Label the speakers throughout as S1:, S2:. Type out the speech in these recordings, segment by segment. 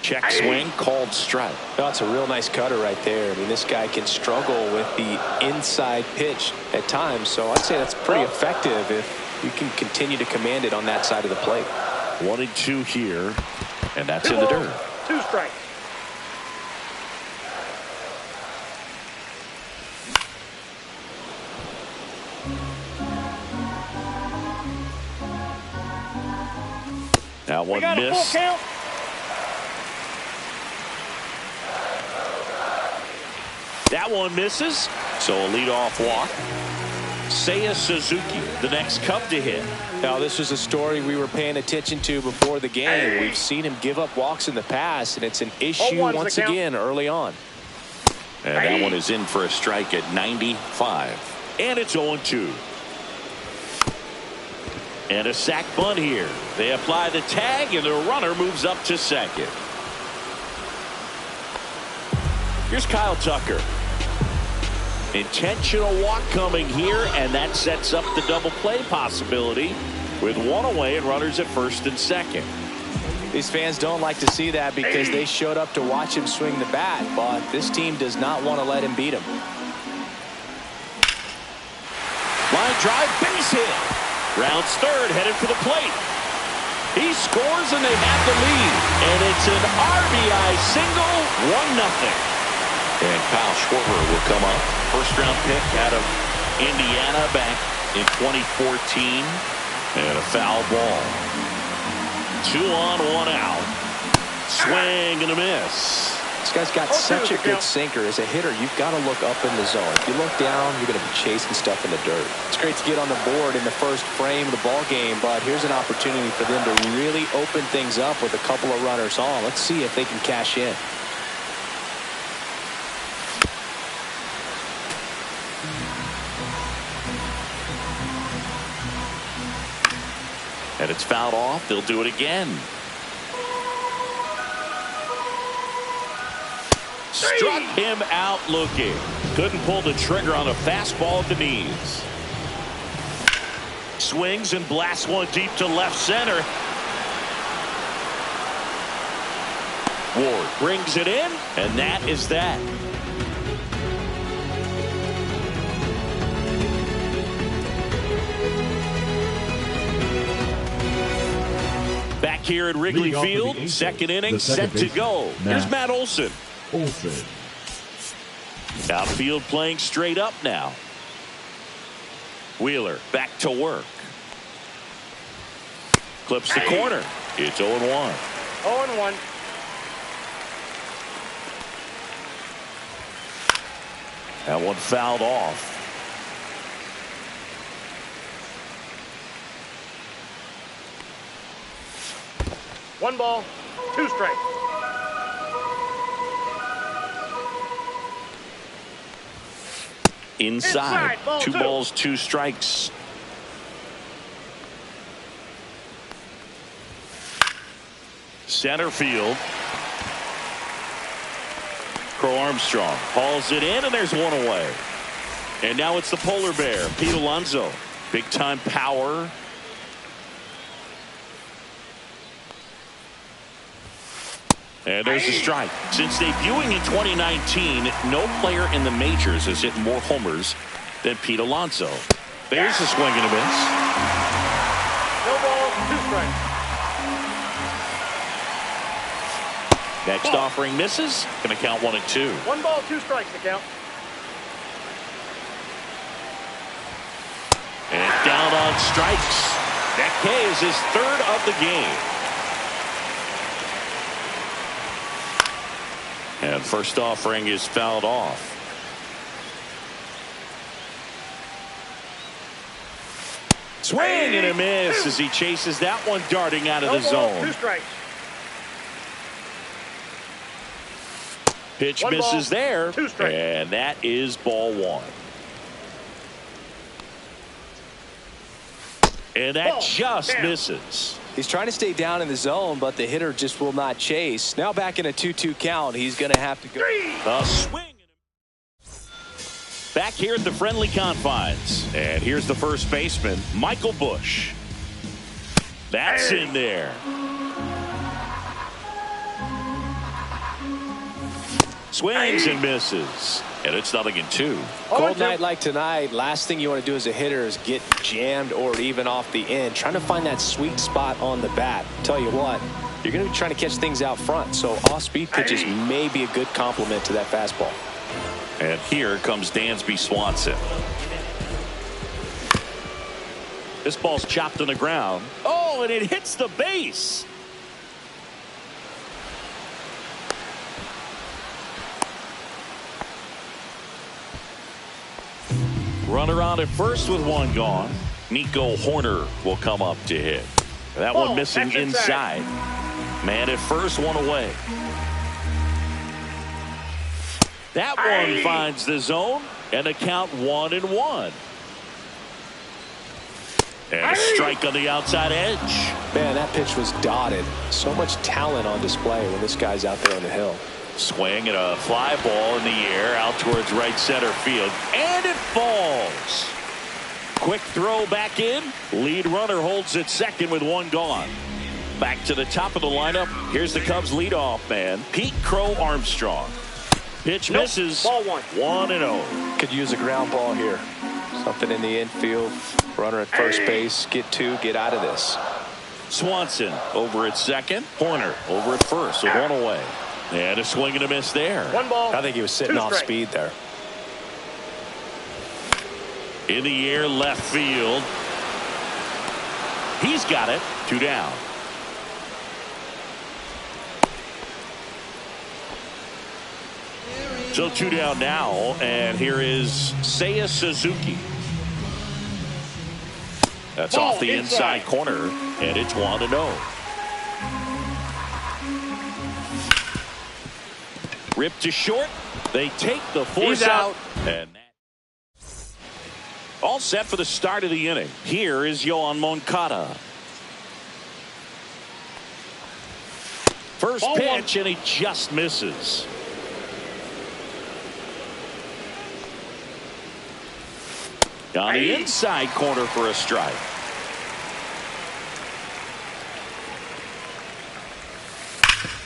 S1: Check swing, called strike.
S2: That's a real nice cutter right there. I mean, this guy can struggle with the inside pitch at times, so I'd say that's pretty effective if you can continue to command it on that side of the plate.
S1: 1-2 here, and that's in the dirt.
S3: 2 strikes.
S1: Now one
S3: got
S1: miss.
S3: A full count.
S1: That one misses, so a leadoff walk. Seiya Suzuki, the next Cub to hit.
S2: Now, this is a story we were paying attention to before the game. We've seen him give up walks in the past, and it's an issue once again early on.
S1: And that one is in for a strike at 95. And it's 0-2. And a sac bunt here. They apply the tag, and the runner moves up to second. Here's Kyle Tucker. Intentional walk coming here, and that sets up the double play possibility with one away and runners at first and second.
S2: These fans don't like to see that because they showed up to watch him swing the bat, but this team does not want to let him beat him.
S1: Line drive, base hit. Rounds third, headed for the plate. He scores, and they have the lead. And it's an RBI single, 1-0. And Kyle Schwarber will come up. First-round pick out of Indiana back in 2014. And a foul ball. 2 on, 1 out. Swing and a miss.
S2: This guy's got such a good sinker. As a hitter, you've got to look up in the zone. If you look down, you're going to be chasing stuff in the dirt. It's great to get on the board in the first frame of the ball game, but here's an opportunity for them to really open things up with a couple of runners on. Let's see if they can cash in.
S1: And it's fouled off. They'll do it again. Struck him out looking. Couldn't pull the trigger on a fastball at the knees. Swings and blasts one deep to left center. Ward brings it in, and that is that. Back here at Wrigley Field, second inning, set to go. Here's Matt Olson. Outfield playing straight up now. Wheeler back to work. Clips the corner. It's 0-1.
S3: 0-1.
S1: That one fouled off.
S3: One ball, 2 strikes.
S1: Inside. Ball 2 balls, 2 strikes. Center field. Crow Armstrong hauls it in, and there's one away. And now it's the polar bear, Pete Alonso. Big time power. And there's a strike. Since debuting in 2019, no player in the majors has hit more homers than Pete Alonso. There's a swing and a miss.
S3: No ball, 2 strikes.
S1: Next offering misses. Going to count 1-2.
S3: 1 ball, 2 strikes to count.
S1: And down on strikes. That K is his 3rd of the game. And first offering is fouled off. Swing and a miss as he chases that one darting out of the zone.
S3: 2 strikes.
S1: Pitch misses there.
S3: 2 strikes.
S1: And that is ball 1. And that just misses.
S2: He's trying to stay down in the zone, but the hitter just will not chase. Now back in a 2-2 count, he's going to have to go.
S1: A swing. Back here at the friendly confines. And here's the first baseman, Michael Busch. That's in there. Swings and misses. And it's 0-2.
S2: Cold night like tonight, last thing you want to do as a hitter is get jammed or even off the end. Trying to find that sweet spot on the bat. Tell you what, you're going to be trying to catch things out front. So off-speed pitches may be a good complement to that fastball.
S1: And here comes Dansby Swanson. This ball's chopped on the ground. Oh, and it hits the base. Runner on at first with one gone. Nico Horner will come up to hit. That one missing inside. Man at first, one away. That one finds the zone, and the count 1-1. And a strike on the outside edge.
S2: Man, that pitch was dotted. So much talent on display when this guy's out there on the hill.
S1: Swing and a fly ball in the air out towards right center field. And it falls. Quick throw back in. Lead runner holds at second with one gone. Back to the top of the lineup. Here's the Cubs leadoff man, Pete Crow Armstrong. Pitch misses.
S3: Ball
S1: 1-0.
S2: Could use a ground ball here. Something in the infield. Runner at first base. Get two. Get out of this.
S1: Swanson over at second. Horner over at first with one away. And a swing and a miss there.
S3: One ball.
S2: I think he was sitting off speed there.
S1: In the air, left field. He's got it. 2 down. So 2 down now, and here is Seiya Suzuki. That's off the inside corner, and it's 1-0. Ripped to short. They take the force out. And all set for the start of the inning. Here is Yoan Moncada. First pitch, and he just misses. On the inside corner for a strike.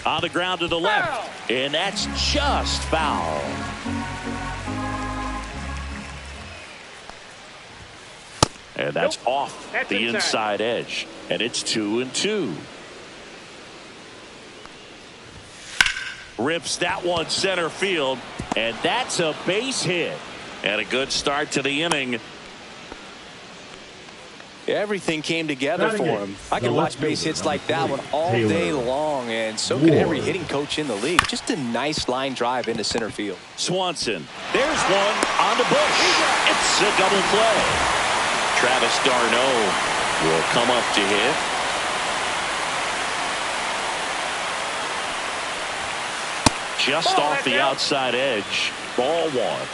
S1: On the ground to the left, and that's just foul. And that's off the inside edge, and it's 2-2. Rips that one center field, and that's a base hit. And a good start to the inning.
S2: Everything came together for him. I can watch base hits like that one all day long, and so can every hitting coach in the league. Just a nice line drive into center field.
S1: Swanson, there's one on the bush. It's a double play. Travis d'Arnaud will come up to hit. Just off the outside edge. Ball 1.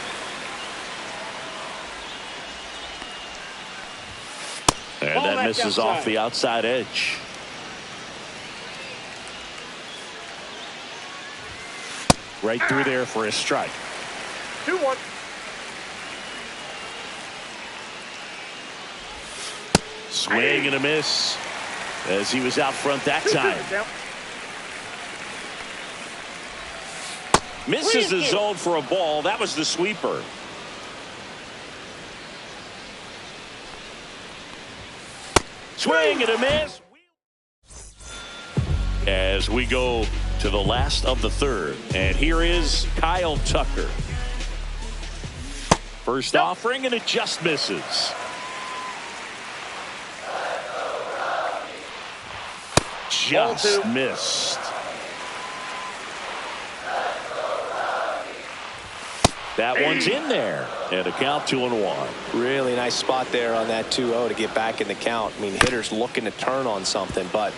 S1: And that misses off the outside edge. Right through there for a strike.
S3: 2-1.
S1: Swing and a miss as he was out front that time. Misses the zone for a ball. That was the sweeper. Swing and a miss. As we go to the last of the third. And here is Kyle Tucker. First offering, and it just misses. Just missed. That one's in there, and a count 2-1.
S2: Really nice spot there on that 2-0 to get back in the count. I mean, hitters looking to turn on something, but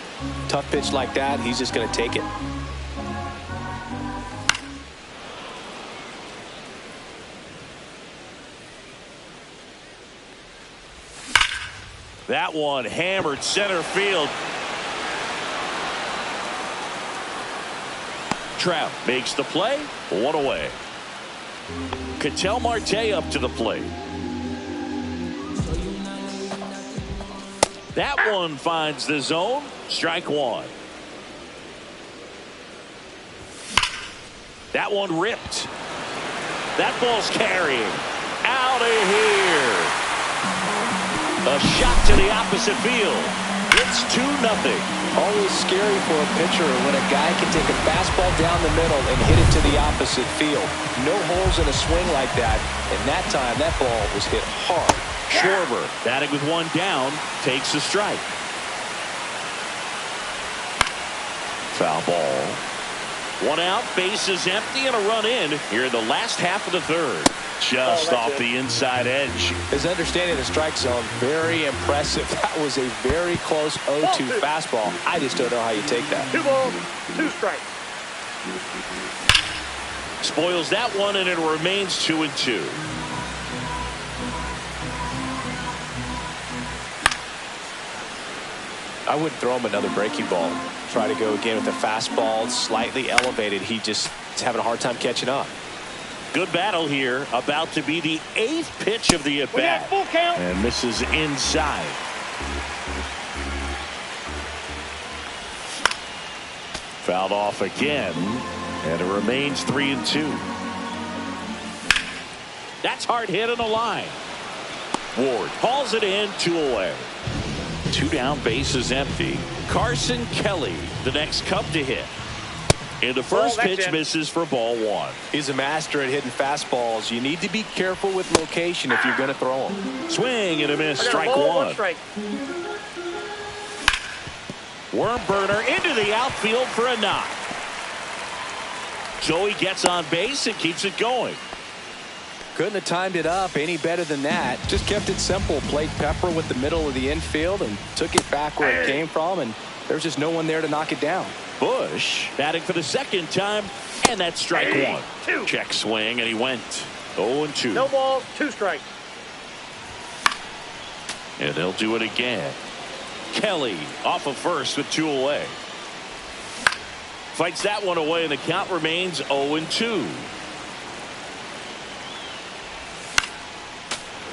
S2: tough pitch like that, he's just going to take it.
S1: That one hammered center field. Trout makes the play. One away. Ketel Marte up to the plate. That one finds the zone. Strike 1. That one ripped. That ball's carrying. Out of here. A shot to the opposite field. It's 2-0.
S2: Always scary for a pitcher when a guy can take a fastball down the middle and hit it to the opposite field. No holes in a swing like that. And that time, that ball was hit hard.
S1: Schwarber, batting with one down, takes a strike. Foul ball. One out, bases empty, and a run in here in the last half of the third. Just off the inside edge.
S2: His understanding of the strike zone, very impressive. That was a very close 0-2 fastball. I just don't know how you take that.
S3: 2 balls, 2 strikes.
S1: Spoils that one, and it remains 2-2.
S2: I wouldn't throw him another breaking ball. Try to go again with a fastball slightly elevated. He just is having a hard time catching up.
S1: Good battle here. About to be the 8th pitch of the at-bat.
S3: Full count.
S1: And misses inside. Fouled off again. And it remains 3-2. That's hard hit on the line. Ward hauls it in, 2 away. 2 down, bases empty. Carson Kelly, the next Cub to hit. And the first pitch misses for ball 1.
S2: He's a master at hitting fastballs. You need to be careful with location if you're going to throw them.
S1: Swing and a miss, strike
S3: ball,
S1: 1.
S3: strike.
S1: Worm burner into the outfield for a knock. Joey gets on base and keeps it going.
S2: Couldn't have timed it up any better than that. Just kept it simple. Played Pepper with the middle of the infield and took it back where it came from, and there's just no one there to knock it down.
S1: Bush batting for the 2nd time, and that's strike 1. Check swing, and he went 0-2.
S3: No balls, 2 strikes.
S1: And they'll do it again. Kelly off of first with 2 away. Fights that one away, and the count remains 0-2.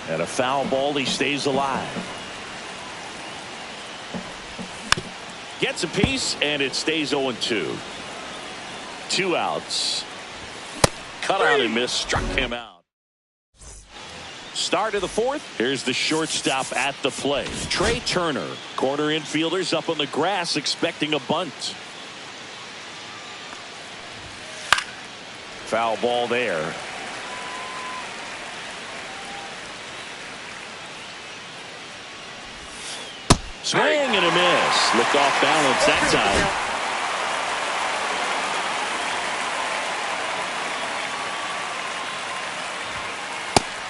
S1: And a foul ball, he stays alive. Gets a piece, and it stays 0-2. 2 outs. Cut out and miss, struck him out. Start of the 4th. Here's the shortstop at the plate. Trey Turner. Corner infielders up on the grass expecting a bunt. Foul ball there. Swing and a miss. Looked off balance that time.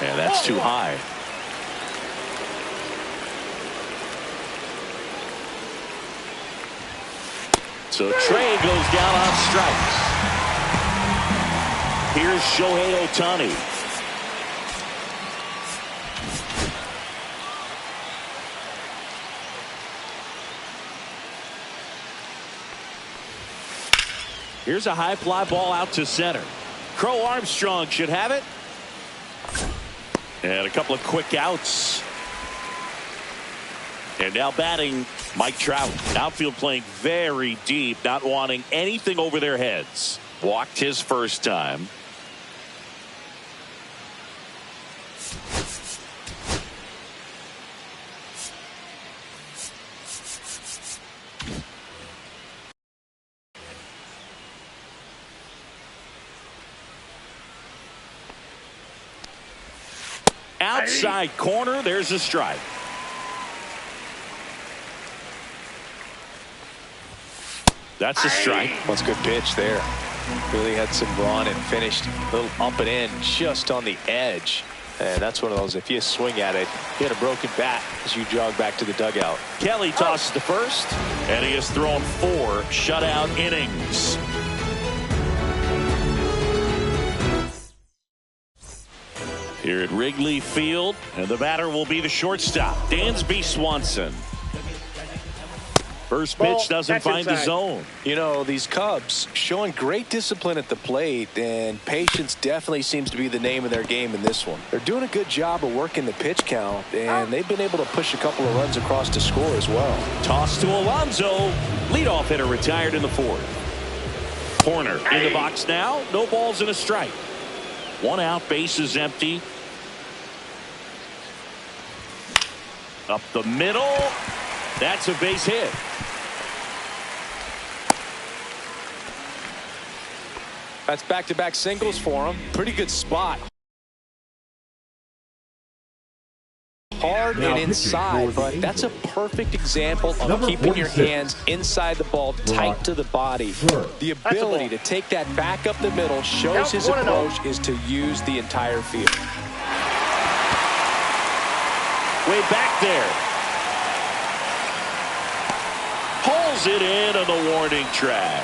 S1: And that's too high. So Trey goes down on strikes. Here's Shohei Ohtani. Here's a high fly ball out to center. Crow Armstrong should have it. And a couple of quick outs. And now batting Mike Trout. Outfield playing very deep, not wanting anything over their heads. Walked his first time. Outside corner, there's a strike. That's a strike.
S2: That's a good pitch there. Really had some run and finished a little up and in just on the edge. And that's one of those, if you swing at it, you had a broken bat as you jog back to the dugout.
S1: Kelly tosses to first, and he has thrown 4 shutout innings. Here at Wrigley Field, and the batter will be the shortstop, Dansby Swanson. First pitch doesn't find the zone.
S2: You know, these Cubs showing great discipline at the plate, and patience definitely seems to be the name of their game in this one. They're doing a good job of working the pitch count, and they've been able to push a couple of runs across to score as well.
S1: Toss to Alonso. Leadoff hitter retired in the 4th. Corner in the box now. No balls and a strike. 1 out, base is empty. Up the middle. That's a base hit.
S2: That's back-to-back singles for him. Pretty good spot. Hard and inside, but that's a perfect example of keeping your hands inside the ball, tight to the body. The ability to take that back up the middle shows his approach is to use the entire field.
S1: Way back there. Pulls it in on the warning track.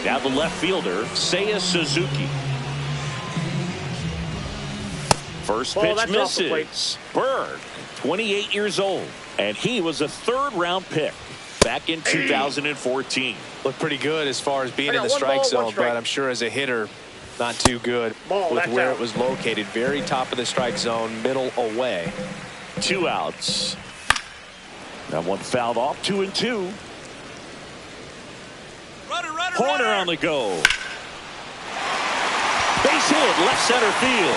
S1: Now the left fielder, Seiya Suzuki. First pitch misses. Berg, 28 years old, and he was a third-round pick back in 2014.
S2: Looked pretty good as far as being in the strike zone, but I'm sure as a hitter, not too good with where it was located. Very top of the strike zone, middle away.
S1: 2 outs. That one fouled off. 2-2. Corner on the go. Base hit, left center field.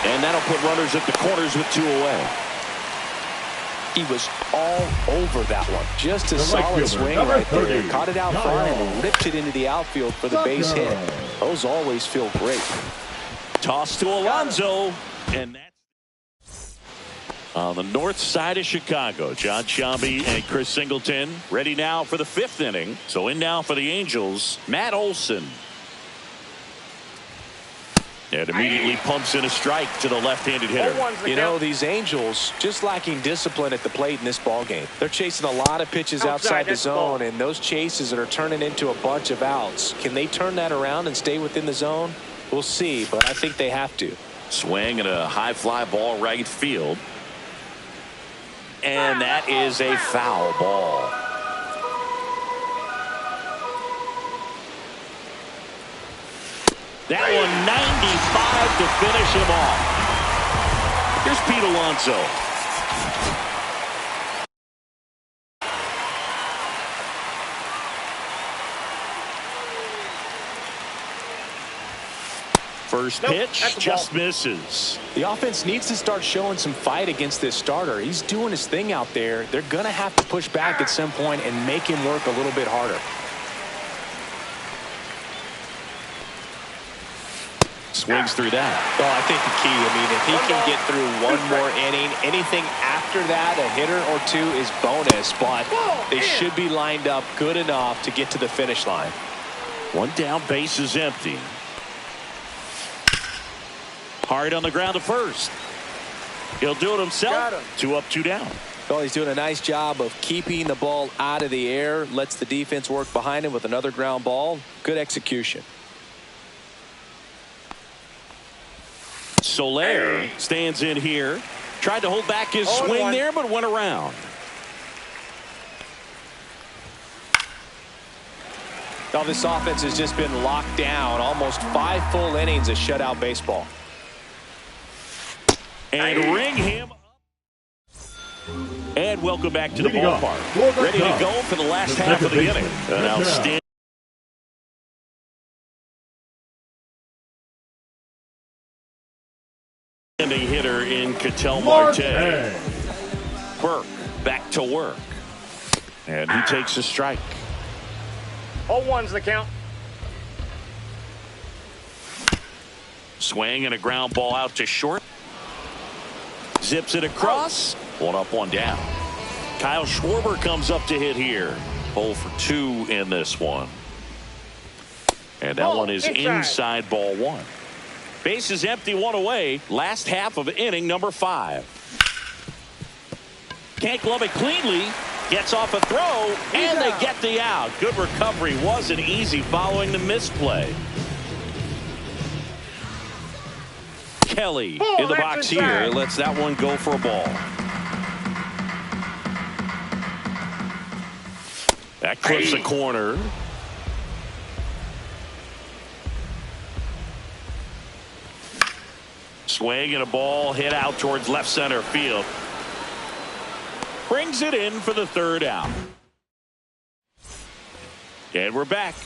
S1: And that'll put runners at the corners with 2 away.
S2: He was all over that one. Just a solid swing right there. Caught it out front and ripped it into the outfield for the base hit. Those always feel great.
S1: Toss to Alonso. And that's on the north side of Chicago. John Sciambi and Chris Singleton ready now for the 5th inning. So in now for the Angels, Matt Olson. And immediately pumps in a strike to the left-handed hitter.
S2: You know, these Angels just lacking discipline at the plate in this ball game. They're chasing a lot of pitches outside the zone, and those chases that are turning into a bunch of outs. Can they turn that around and stay within the zone? We'll see, but I think they have to.
S1: Swing and a high fly ball right field. And that is a foul ball. That one 95 to finish him off. Here's Pete Alonso. First pitch just misses.
S2: The offense needs to start showing some fight against this starter. He's doing his thing out there. They're going to have to push back at some point and make him work a little bit harder.
S1: Swings through that.
S2: Oh, I think the key, I mean, if he can get through one more inning, anything after that, a hitter or 2 is bonus, but they should be lined up good enough to get to the finish line.
S1: 1 down, base is empty. Hard on the ground to first. He'll do it himself. 2 up, 2 down.
S2: Well, he's doing a nice job of keeping the ball out of the air, lets the defense work behind him with another ground ball. Good execution.
S1: Soler stands in here. Tried to hold back his swing there, but went around.
S2: Now this offense has just been locked down. Almost 5 full innings of shutout baseball.
S1: And ring him up. And welcome back to the ballpark. Ready to go for the last half of the inning. An outstanding hitter in Ketel Marte. Burke back to work. And he takes a strike.
S3: 0-1's the count.
S1: Swing and a ground ball out to short. Zips it across. 1 up, 1 down. Kyle Schwarber comes up to hit here. 0 for 2 in this one. And that one is inside ball 1. Base is empty, 1 away. Last half of inning number 5. Can't glove it cleanly. Gets off a throw, and they get the out. Good recovery. Wasn't easy following the misplay. Kelly in the box here. Lets that one go for a ball. That clips the corner. Swing and a ball hit out towards left center field. Brings it in for the 3rd out. And we're back.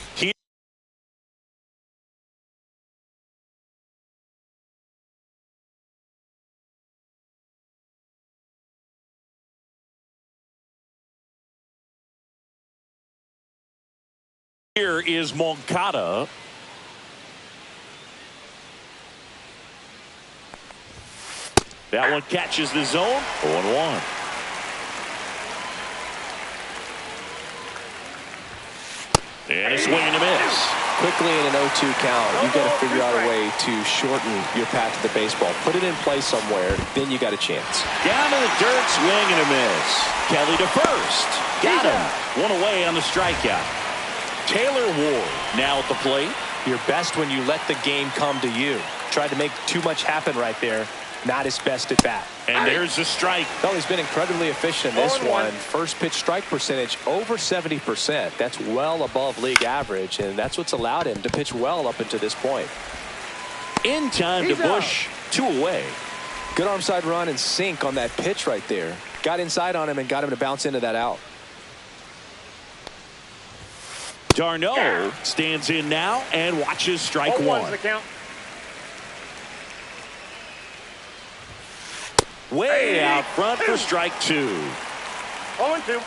S1: Here is Moncada. That one catches the zone. 0-1. And a swing and a miss.
S2: Quickly in an 0-2 count, you've got to figure out a way to shorten your path to the baseball. Put it in play somewhere, then you got a chance.
S1: Down to the dirt, swing and a miss. Kelly to first. Got him. One away on the strikeout. Taylor Ward now at the plate.
S2: Your best when you let the game come to you. Tried to make too much happen right there. Not his best at bat.
S1: And there's the strike.
S2: Well, he's been incredibly efficient in this one. First pitch strike percentage over 70%. That's well above league average, and that's what's allowed him to pitch well up until this point.
S1: In time to Bush. 2 away.
S2: Good arm side run and sink on that pitch right there. Got inside on him and got him to bounce into that out.
S1: Darno stands in now and watches strike 1.
S3: The count.
S1: Way out front for strike 2.
S3: 0-2.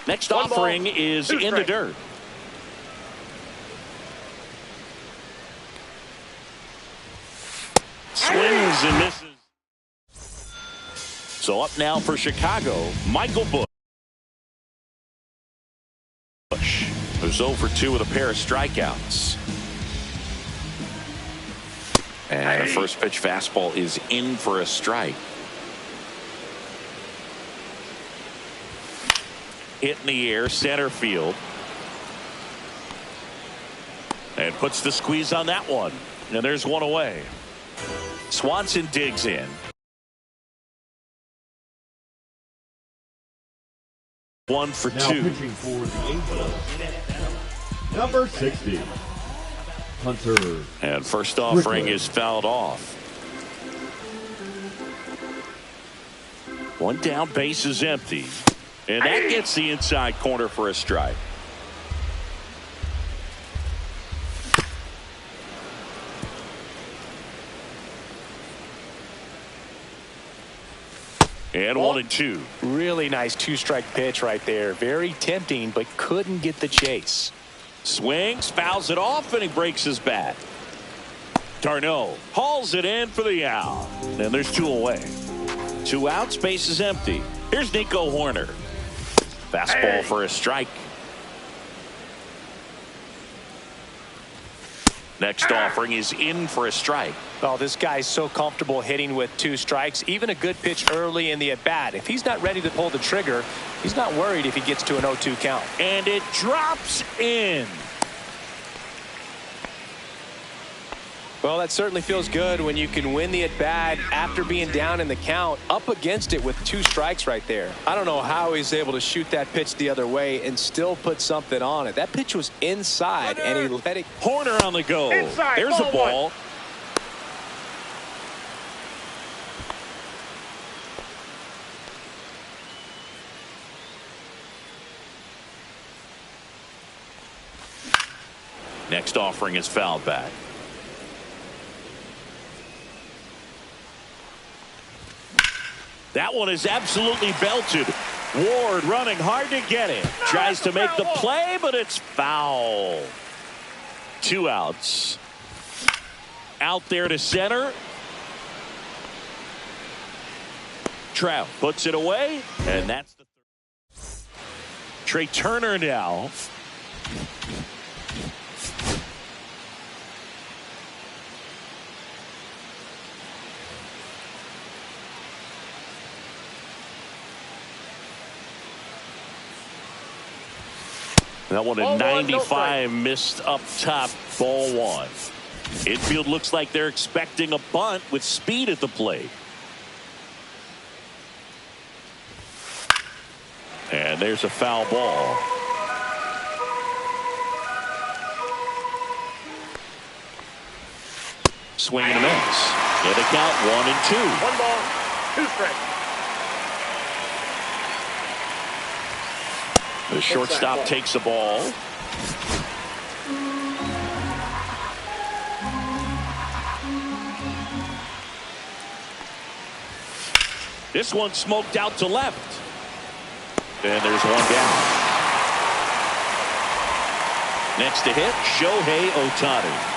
S1: Next offering is in the dirt. Swings and misses. So up now for Chicago, Michael Bush. Who's 0 for 2 with a pair of strikeouts. And a first pitch fastball is in for a strike. Hit in the air, center field. And puts the squeeze on that one. And there's 1 away. Swanson digs in. One for
S4: now
S1: 2.
S4: Pitching for the Angels, number 60, Hunter.
S1: And first offering is fouled off. 1 down, base is empty. And that gets the inside corner for a strike. And 1-2.
S2: Really nice 2-strike pitch right there. Very tempting, but couldn't get the chase.
S1: Swings, fouls it off, and he breaks his bat. Darno hauls it in for the out. And there's 2 away. 2 outs, base is empty. Here's Nico Horner. Fastball for a strike. Next offering is in for a strike.
S2: Oh, this guy's so comfortable hitting with 2 strikes. Even a good pitch early in the at-bat. If he's not ready to pull the trigger, he's not worried if he gets to an 0-2 count.
S1: And it drops in.
S2: Well, that certainly feels good when you can win the at-bat after being down in the count, up against it with 2 strikes right there. I don't know how he's able to shoot that pitch the other way and still put something on it. That pitch was inside, and he let it.
S1: Horner on the go.
S3: Inside,
S1: there's a ball.
S3: 1.
S1: Next offering is fouled back. That one is absolutely belted. Ward running hard to get it. Tries to make the play, but it's foul. 2 outs. Out there to center. Trout puts it away, and that's the third. Trey Turner now. That one at 95, missed up top, ball 1. Infield looks like they're expecting a bunt with speed at the plate. And there's a foul ball. Swing and a miss. And a count 1-2.
S3: 1 ball, 2 strikes.
S1: The shortstop takes the ball. This one smoked out to left. And there's one down. Next to hit, Shohei Ohtani.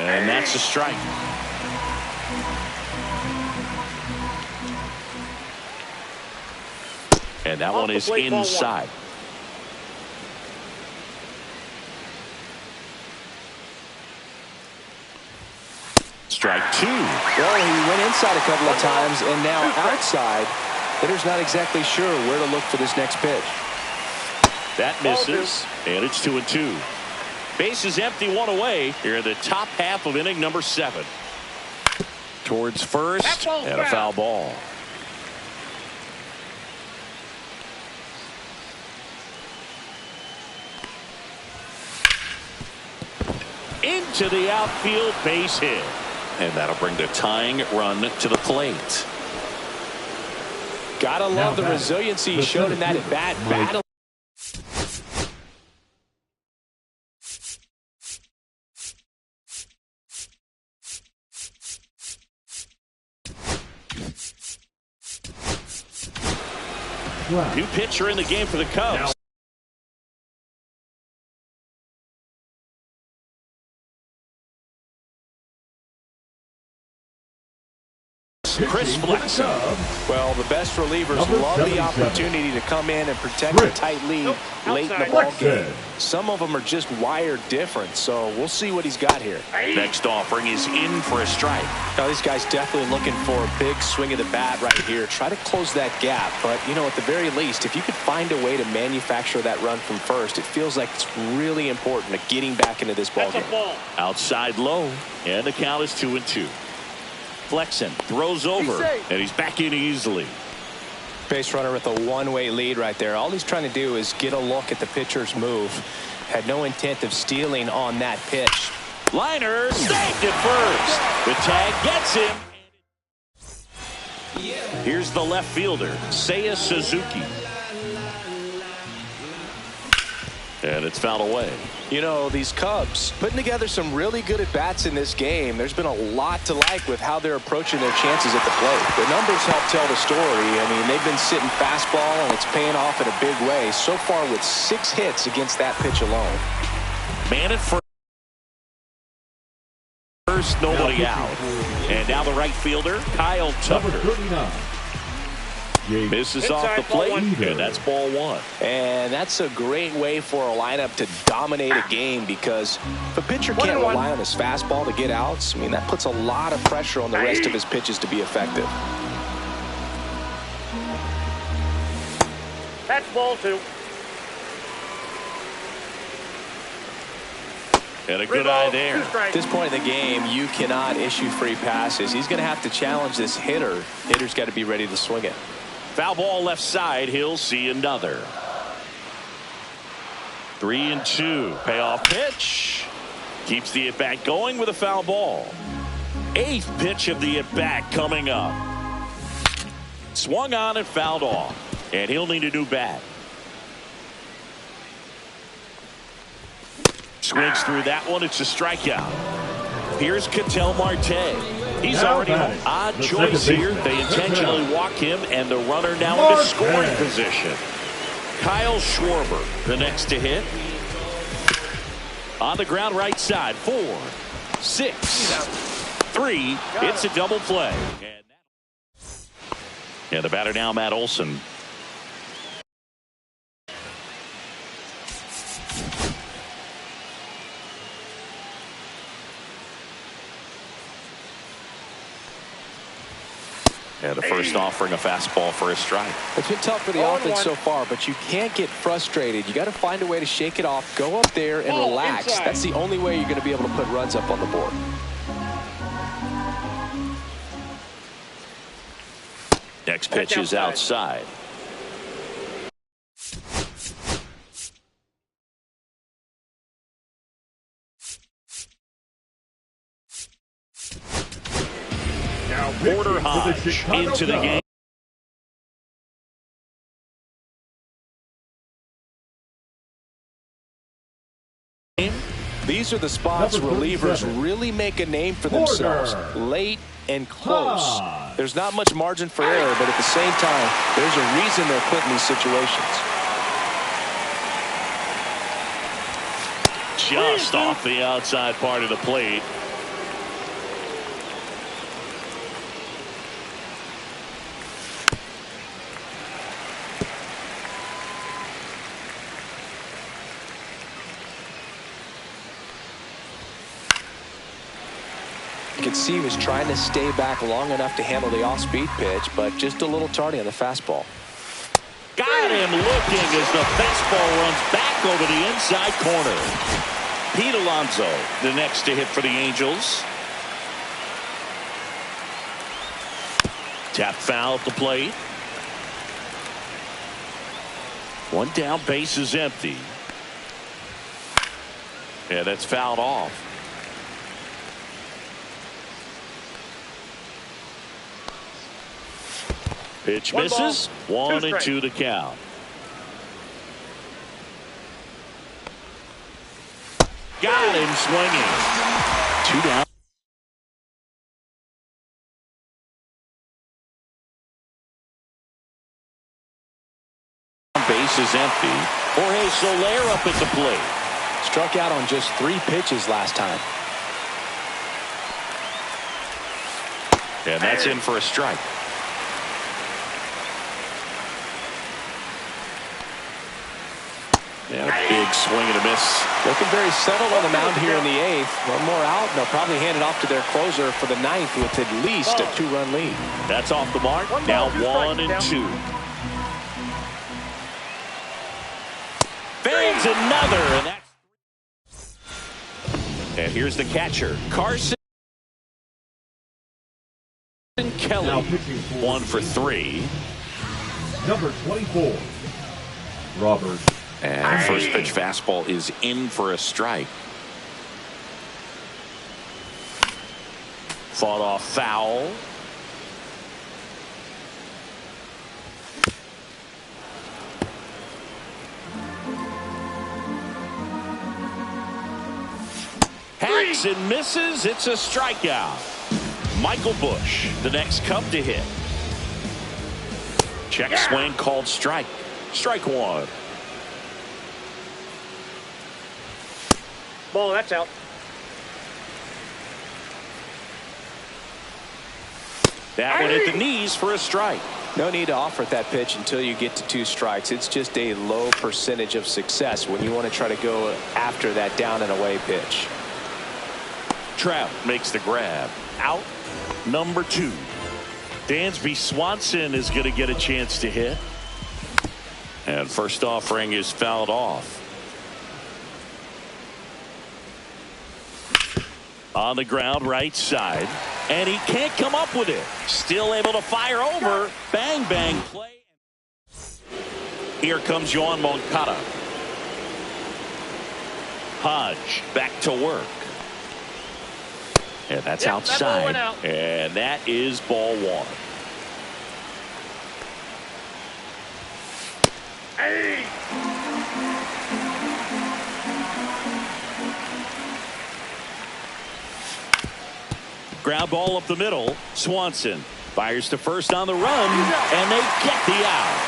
S1: And that's a strike. And that one is inside. Strike two.
S2: Well, he went inside a couple of times, and now outside. Hitter's not exactly sure where to look for this next pitch.
S1: That misses, and it's 2-2. Base is empty, one away here in the top half of inning number 7. Towards first, and a foul ball. Into the outfield, base hit. And that'll bring the tying run to the plate.
S2: Gotta love the resiliency he showed in that at-bat. Battle.
S1: New pitcher in the game for the Cubs. Chris Flexen.
S2: Well, the best relievers love the opportunity to come in and protect a tight lead late in the ball game. Some of them are just wired different, so we'll see what he's got here.
S1: Next offering is in for a strike.
S2: Now, this guy's definitely looking for a big swing of the bat right here. Try to close that gap, but, you know, at the very least, if you could find a way to manufacture that run from first, it feels like it's really important to getting back into this ball game.
S1: Outside low, and the count is 2-2. Flexen throws over, and he's back in easily.
S2: Base runner with a one-way lead right there. All he's trying to do is get a look at the pitcher's move. Had no intent of stealing on that pitch.
S1: Liner saved it first. The tag gets him. Here's the left fielder, Seiya Suzuki. And it's fouled away.
S2: You know, these Cubs putting together some really good at-bats in this game. There's been a lot to like with how they're approaching their chances at the plate. The numbers help tell the story. I mean, they've been sitting fastball, and it's paying off in a big way. So far with 6 hits against that pitch alone.
S1: Man at first, nobody out. And now the right fielder, Kyle Tucker. Misses off the plate, and that's ball 1.
S2: And that's a great way for a lineup to dominate a game, because if a pitcher can't rely on his fastball to get outs, I mean, that puts a lot of pressure on the rest of his pitches to be effective.
S3: That's ball 2.
S1: And a good eye there.
S2: At this point in the game, you cannot issue free passes. He's going to have to challenge this hitter. Hitter's got to be ready to swing it.
S1: Foul ball left side. He'll see another. 3-2. Payoff pitch. Keeps the at-bat going with a foul ball. 8th pitch of the at-bat coming up. Swung on and fouled off. And he'll need a new bat. Swings through that one. It's a strikeout. Here's Ketel Marte. He's already home. Odd choice here. They intentionally walk him, and the runner now in scoring position. Kyle Schwarber, the next to hit. On the ground right side. 4, 6, 3. It's a double play. And the batter now, Matt Olson. And the first offering a fastball for a strike.
S2: It's been tough for the offense so far, but you can't get frustrated. You got to find a way to shake it off, go up there and relax. That's the only way you're going to be able to put runs up on the board.
S1: Next pitch is outside. Porter Hodge into the game.
S2: These are the spots relievers really make a name for themselves. Late and close. There's not much margin for error, but at the same time, there's a reason they're put in these situations.
S1: Just off the outside part of the plate.
S2: You can see he was trying to stay back long enough to handle the off-speed pitch, but just a little tardy on the fastball.
S1: Got him looking as the fastball runs back over the inside corner. Pete Alonso, the next to hit for the Angels. Tap foul at the plate. One down, base is empty. Yeah, that's fouled off. Pitch misses. 1-2 to count. Got him swinging. 2 down. Base is empty. Jorge Soler up at the plate.
S2: Struck out on just 3 pitches last time.
S1: And that's in for a strike. Yeah, big swing and a miss.
S2: Looking very settled on the mound here in the 8th. One more out, and they'll probably hand it off to their closer for the 9th with at least a 2-run lead.
S1: That's off the mark. Now 1-2. Fans another. And here's the catcher, Carson Kelly. 1 for 3.
S4: Number 24, Robert.
S1: And first pitch fastball is in for a strike. Fought off foul. Hacks and misses. It's a strikeout. Michael Busch, the next Cub to hit. Check swing called strike. Strike 1.
S3: Ball, that's out.
S1: That one hit the knees for a strike.
S2: No need to offer that pitch until you get to 2 strikes. It's just a low percentage of success when you want to try to go after that down and away pitch.
S1: Trout makes the grab. Out number 2. Dansby Swanson is going to get a chance to hit. And first offering is fouled off. On the ground right side. And he can't come up with it. Still able to fire over. Bang, bang play. Here comes Yoan Moncada. Hodge back to work. And that's outside. And that is ball 1.
S3: Hey!
S1: Ground ball up the middle. Swanson fires to first on the run, and they get the out.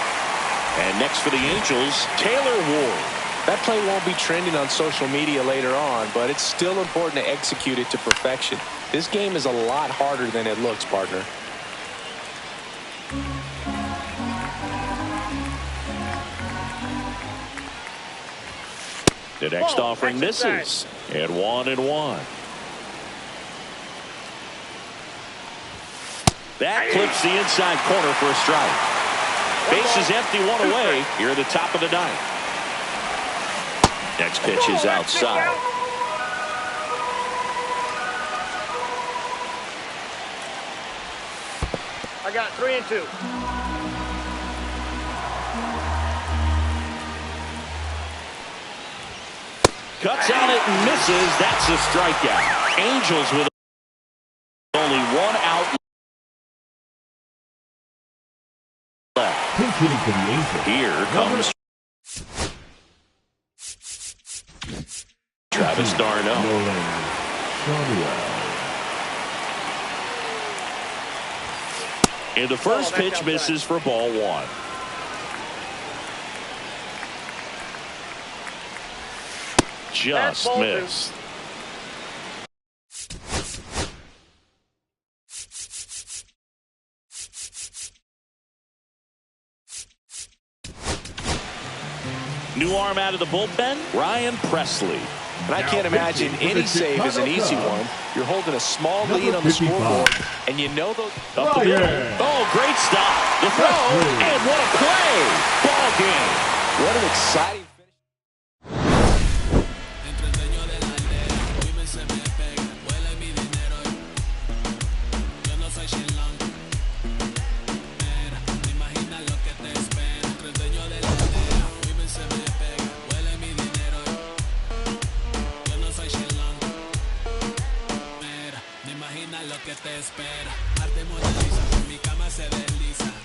S1: And next for the Angels, Taylor Ward.
S2: That play won't be trending on social media later on, but it's still important to execute it to perfection. This game is a lot harder than it looks, partner.
S1: The next offering misses. And 1-1. That clips the inside corner for a strike. Base is empty, 1 away here at the top of the 9th. Next pitch is outside.
S3: I got 3-2.
S1: Cuts on it and misses. That's a strikeout. Angels with only 1 out left.
S4: Pinch hitting for the Angels.
S1: Here comes Trout. Travis Darno. And the first pitch misses for ball one. Just missed. New arm out of the bullpen, Ryan Presley.
S2: And I can't imagine any save is an easy one. You're holding a small lead on the scoreboard, and you know those.
S1: Up the middle. Oh, great stop. The throw, and what a play. Ball game.
S2: What an exciting finish.
S5: Lo que te espera, arte Mona Lisa, mi cama se desliza.